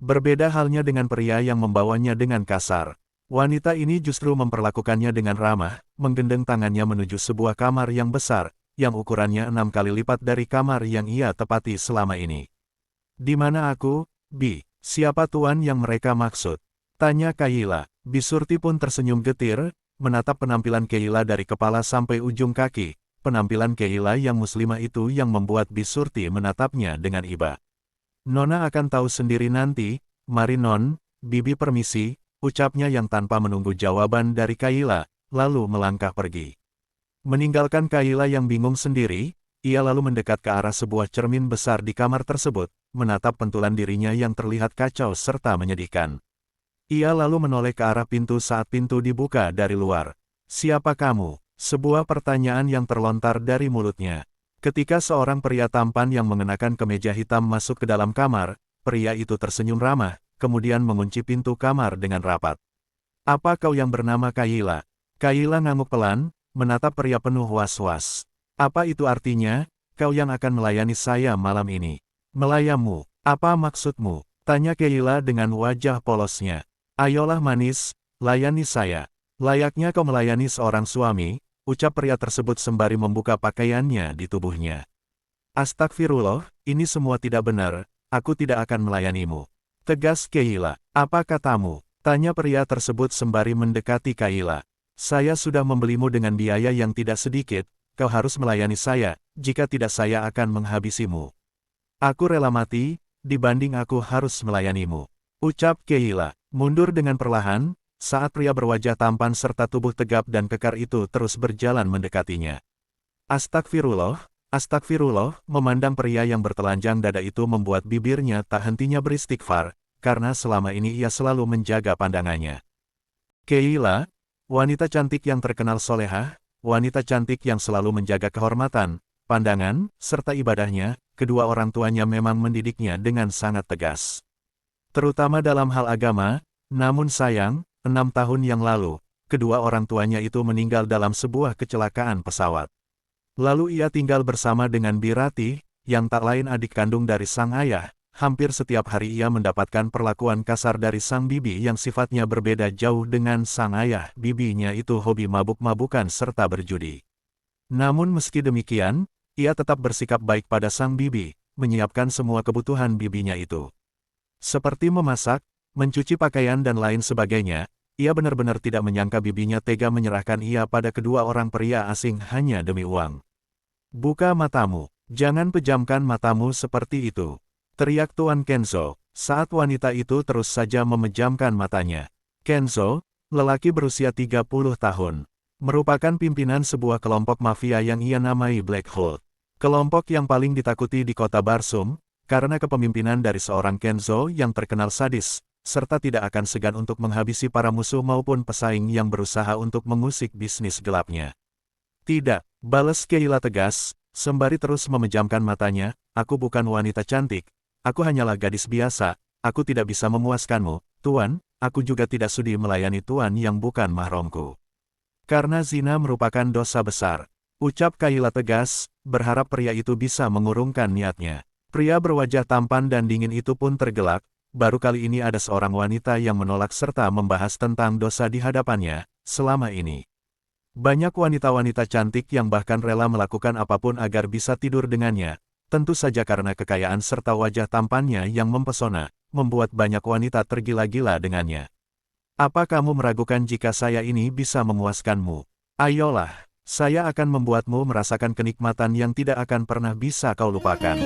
Berbeda halnya dengan pria yang membawanya dengan kasar. Wanita ini justru memperlakukannya dengan ramah, menggendeng tangannya menuju sebuah kamar yang besar, yang ukurannya 6 kali lipat dari kamar yang ia tepati selama ini. "Di mana aku, Bi? Siapa tuan yang mereka maksud?" tanya Kayla. Bisurti pun tersenyum getir, menatap penampilan Kayla dari kepala sampai ujung kaki. Penampilan Kayla yang muslimah itu yang membuat Bisurti menatapnya dengan iba. "Nona akan tahu sendiri nanti, mari non, Bibi permisi," ucapnya yang tanpa menunggu jawaban dari Kayla, lalu melangkah pergi. Meninggalkan Kayla yang bingung sendiri, ia lalu mendekat ke arah sebuah cermin besar di kamar tersebut, menatap pentulan dirinya yang terlihat kacau serta menyedihkan. Ia lalu menoleh ke arah pintu saat pintu dibuka dari luar. "Siapa kamu?" Sebuah pertanyaan yang terlontar dari mulutnya. Ketika seorang pria tampan yang mengenakan kemeja hitam masuk ke dalam kamar, pria itu tersenyum ramah, kemudian mengunci pintu kamar dengan rapat. "Apa kau yang bernama Kayla?" Kayla ngangguk pelan, menatap pria penuh was-was. "Apa itu artinya, kau yang akan melayani saya malam ini?" "Melayamu? Apa maksudmu?" tanya Kayla dengan wajah polosnya. "Ayolah manis, layani saya. Layaknya kau melayani seorang suami," ucap pria tersebut sembari membuka pakaiannya di tubuhnya. "Astagfirullah, ini semua tidak benar, aku tidak akan melayanimu," tegas Kayla. "Apa katamu?" tanya pria tersebut sembari mendekati Kayla. "Saya sudah membelimu dengan biaya yang tidak sedikit, kau harus melayani saya, jika tidak saya akan menghabisimu. Aku rela mati, dibanding aku harus melayanimu," ucap Kayla. Mundur dengan perlahan, saat pria berwajah tampan serta tubuh tegap dan kekar itu terus berjalan mendekatinya. "Astagfirullah, astagfirullah," memandang pria yang bertelanjang dada itu membuat bibirnya tak hentinya beristighfar, karena selama ini ia selalu menjaga pandangannya. Kayla, wanita cantik yang terkenal solehah, wanita cantik yang selalu menjaga kehormatan, pandangan, serta ibadahnya, kedua orang tuanya memang mendidiknya dengan sangat tegas. Terutama dalam hal agama, namun sayang, 6 tahun yang lalu, kedua orang tuanya itu meninggal dalam sebuah kecelakaan pesawat. Lalu ia tinggal bersama dengan Birati, yang tak lain adik kandung dari sang ayah. Hampir setiap hari ia mendapatkan perlakuan kasar dari sang bibi yang sifatnya berbeda jauh dengan sang ayah. Bibinya itu hobi mabuk-mabukan serta berjudi. Namun meski demikian, ia tetap bersikap baik pada sang bibi, menyiapkan semua kebutuhan bibinya itu. Seperti memasak, mencuci pakaian dan lain sebagainya, ia benar-benar tidak menyangka bibinya tega menyerahkan ia pada kedua orang pria asing hanya demi uang. "Buka matamu, jangan pejamkan matamu seperti itu," teriak Tuan Kenzo, saat wanita itu terus saja memejamkan matanya. Kenzo, lelaki berusia 30 tahun, merupakan pimpinan sebuah kelompok mafia yang ia namai Black Hole. Kelompok yang paling ditakuti di kota Barsum, karena kepemimpinan dari seorang Kenzo yang terkenal sadis, serta tidak akan segan untuk menghabisi para musuh maupun pesaing yang berusaha untuk mengusik bisnis gelapnya. "Tidak," balas Kayla tegas, sembari terus memejamkan matanya, "aku bukan wanita cantik, aku hanyalah gadis biasa, aku tidak bisa memuaskanmu, Tuan, aku juga tidak sudi melayani Tuan yang bukan mahramku. Karena zina merupakan dosa besar," ucap Kayla tegas, berharap pria itu bisa mengurungkan niatnya. Pria berwajah tampan dan dingin itu pun tergelak, baru kali ini ada seorang wanita yang menolak serta membahas tentang dosa di hadapannya. Selama ini, banyak wanita-wanita cantik yang bahkan rela melakukan apapun agar bisa tidur dengannya, tentu saja karena kekayaan serta wajah tampannya yang mempesona, membuat banyak wanita tergila-gila dengannya. "Apa kamu meragukan jika saya ini bisa memuaskanmu? Ayolah, saya akan membuatmu merasakan kenikmatan yang tidak akan pernah bisa kau lupakan."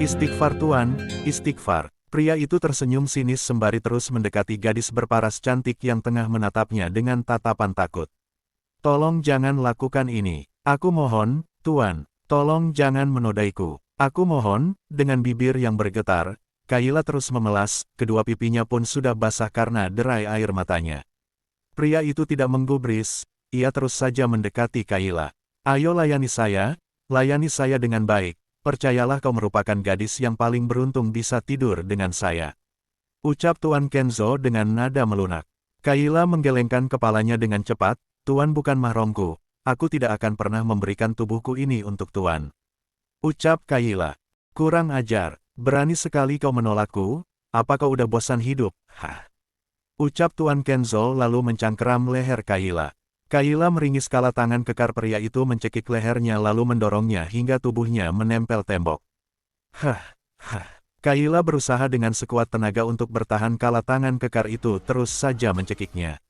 "Istighfar Tuan, istighfar." Pria itu tersenyum sinis sembari terus mendekati gadis berparas cantik yang tengah menatapnya dengan tatapan takut. "Tolong jangan lakukan ini. Aku mohon, Tuan, tolong jangan menodaiku. Aku mohon." Dengan bibir yang bergetar, Kayla terus memelas, kedua pipinya pun sudah basah karena derai air matanya. Pria itu tidak menggubris, ia terus saja mendekati Kayla. "Ayo layani saya dengan baik. Percayalah kau merupakan gadis yang paling beruntung bisa tidur dengan saya," ucap Tuan Kenzo dengan nada melunak. Kayla menggelengkan kepalanya dengan cepat, "Tuan bukan mahramku, aku tidak akan pernah memberikan tubuhku ini untuk Tuan," ucap Kayla. "Kurang ajar, berani sekali kau menolakku, Apa kau udah bosan hidup? Hah? Ucap Tuan Kenzo lalu mencangkeram leher Kayla. Kayla meringis kala tangan kekar pria itu mencekik lehernya lalu mendorongnya hingga tubuhnya menempel tembok. Hah, hah. Kayla berusaha dengan sekuat tenaga untuk bertahan kala tangan kekar itu terus saja mencekiknya.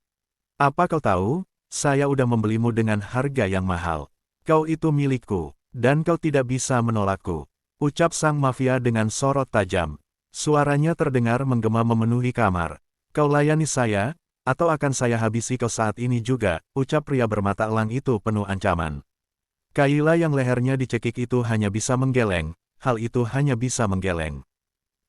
Apa kau tahu? Saya udah membelimu dengan harga yang mahal. Kau itu milikku, dan kau tidak bisa menolakku. Ucap sang mafia dengan sorot tajam. Suaranya terdengar menggema memenuhi kamar. Kau layani saya, atau akan saya habisi kau saat ini juga, ucap pria bermata elang itu penuh ancaman. Kayla yang lehernya dicekik itu hanya bisa menggeleng, hal itu hanya bisa menggeleng.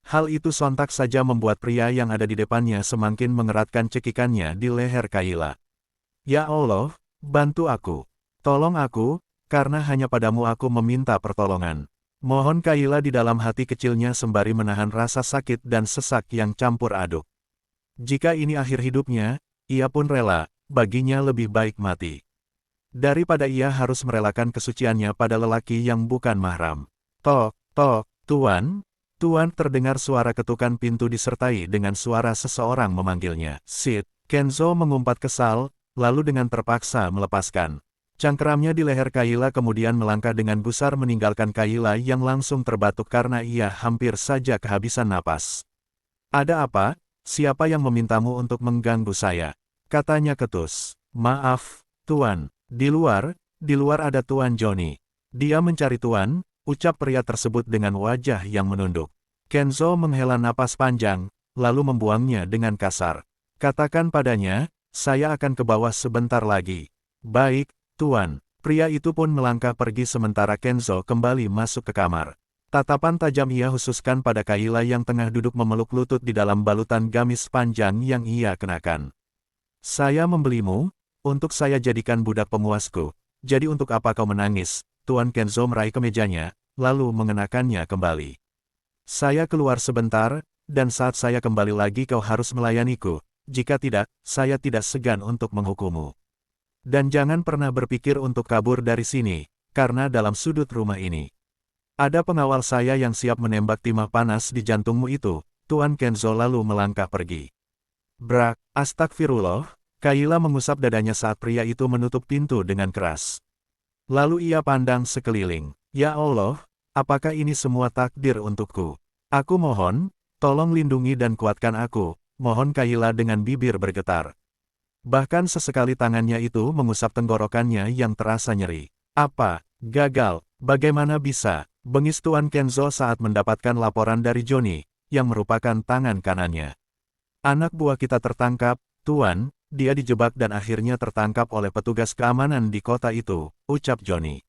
Hal itu sontak saja membuat pria yang ada di depannya semakin mengeratkan cekikannya di leher Kayla. Ya Allah, bantu aku. Tolong aku, karena hanya padamu aku meminta pertolongan. Mohon Kayla di dalam hati kecilnya sembari menahan rasa sakit dan sesak yang campur aduk. Jika ini akhir hidupnya, ia pun rela, baginya lebih baik mati. Daripada ia harus merelakan kesuciannya pada lelaki yang bukan mahram. Tok, tok, Tuan. Tuan, terdengar suara ketukan pintu disertai dengan suara seseorang memanggilnya. Sid, Kenzo mengumpat kesal, lalu dengan terpaksa melepaskan. Cangkeramnya di leher Kayla kemudian melangkah dengan gusar meninggalkan Kayla yang langsung terbatuk karena ia hampir saja kehabisan napas. Ada apa? Siapa yang memintamu untuk mengganggu saya? Katanya ketus. Maaf, Tuan. Di luar ada Tuan Johnny. Dia mencari Tuan, ucap pria tersebut dengan wajah yang menunduk. Kenzo menghela napas panjang, lalu membuangnya dengan kasar. Katakan padanya, saya akan ke bawah sebentar lagi. Baik, Tuan. Pria itu pun melangkah pergi sementara Kenzo kembali masuk ke kamar. Tatapan tajam ia khususkan pada Kayla yang tengah duduk memeluk lutut di dalam balutan gamis panjang yang ia kenakan. Saya membelimu, untuk saya jadikan budak pemuasku. Jadi untuk apa kau menangis? Tuan Kenzo meraih kemejanya, lalu mengenakannya kembali. Saya keluar sebentar, dan saat saya kembali lagi kau harus melayaniku. Jika tidak, saya tidak segan untuk menghukummu. Dan jangan pernah berpikir untuk kabur dari sini, karena dalam sudut rumah ini ada pengawal saya yang siap menembak timah panas di jantungmu itu. Tuan Kenzo lalu melangkah pergi. Brak, astagfirullah, Kayla mengusap dadanya saat pria itu menutup pintu dengan keras. Lalu ia pandang sekeliling. Ya Allah, apakah ini semua takdir untukku? Aku mohon, tolong lindungi dan kuatkan aku, mohon Kayla dengan bibir bergetar. Bahkan sesekali tangannya itu mengusap tenggorokannya yang terasa nyeri. Apa? Gagal? Bagaimana bisa? Bengis Tuan Kenzo saat mendapatkan laporan dari Johnny, yang merupakan tangan kanannya. Anak buah kita tertangkap, Tuan, dia dijebak dan akhirnya tertangkap oleh petugas keamanan di kota itu, ucap Johnny.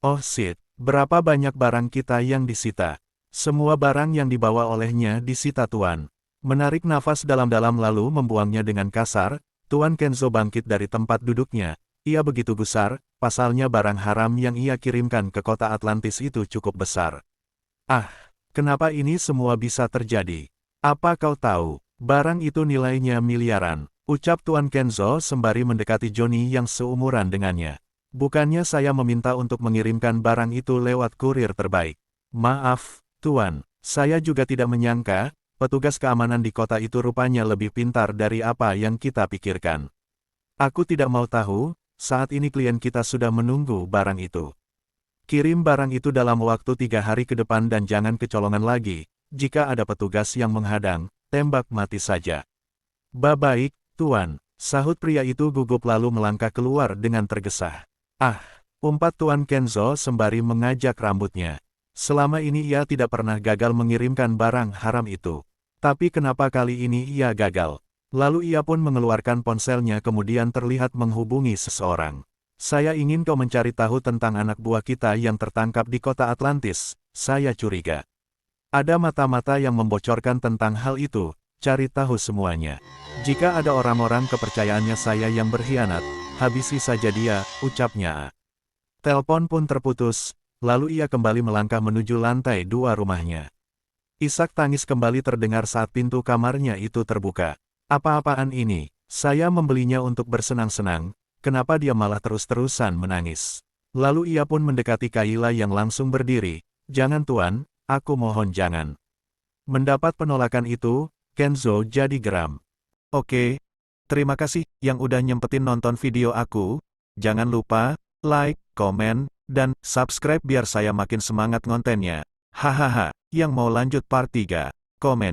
Oh Sid, berapa banyak barang kita yang disita? Semua barang yang dibawa olehnya disita Tuan. Menarik nafas dalam-dalam lalu membuangnya dengan kasar, Tuan Kenzo bangkit dari tempat duduknya. Ia begitu gusar, pasalnya barang haram yang ia kirimkan ke kota Atlantis itu cukup besar. Ah, kenapa ini semua bisa terjadi? Apa kau tahu, barang itu nilainya miliaran, ucap Tuan Kenzo sembari mendekati Johnny yang seumuran dengannya. Bukannya saya meminta untuk mengirimkan barang itu lewat kurir terbaik. Maaf, Tuan, saya juga tidak menyangka, petugas keamanan di kota itu rupanya lebih pintar dari apa yang kita pikirkan. Aku tidak mau tahu, saat ini klien kita sudah menunggu barang itu. Kirim barang itu dalam waktu 3 hari ke depan dan jangan kecolongan lagi, jika ada petugas yang menghadang, tembak mati saja. Baik, Tuan, sahut pria itu gugup lalu melangkah keluar dengan tergesa. Ah, umpat Tuan Kenzo sembari mengajak rambutnya. Selama ini ia tidak pernah gagal mengirimkan barang haram itu. Tapi kenapa kali ini ia gagal? Lalu ia pun mengeluarkan ponselnya kemudian terlihat menghubungi seseorang. Saya ingin kau mencari tahu tentang anak buah kita yang tertangkap di kota Atlantis, saya curiga. Ada mata-mata yang membocorkan tentang hal itu, cari tahu semuanya. Jika ada orang-orang kepercayaannya saya yang berkhianat, habisi saja dia, ucapnya. Telepon pun terputus, lalu ia kembali melangkah menuju lantai 2 rumahnya. Isak tangis kembali terdengar saat pintu kamarnya itu terbuka. Apa-apaan ini? Saya membelinya untuk bersenang-senang, kenapa dia malah terus-terusan menangis? Lalu ia pun mendekati Kayla yang langsung berdiri. Jangan Tuan, aku mohon jangan. Mendapat penolakan itu, Kenzo jadi geram. Oke, terima kasih yang udah nyempetin nonton video aku. Jangan lupa, like, komen, dan subscribe biar saya makin semangat ngontennya. Hahaha, yang mau lanjut part 3, komen.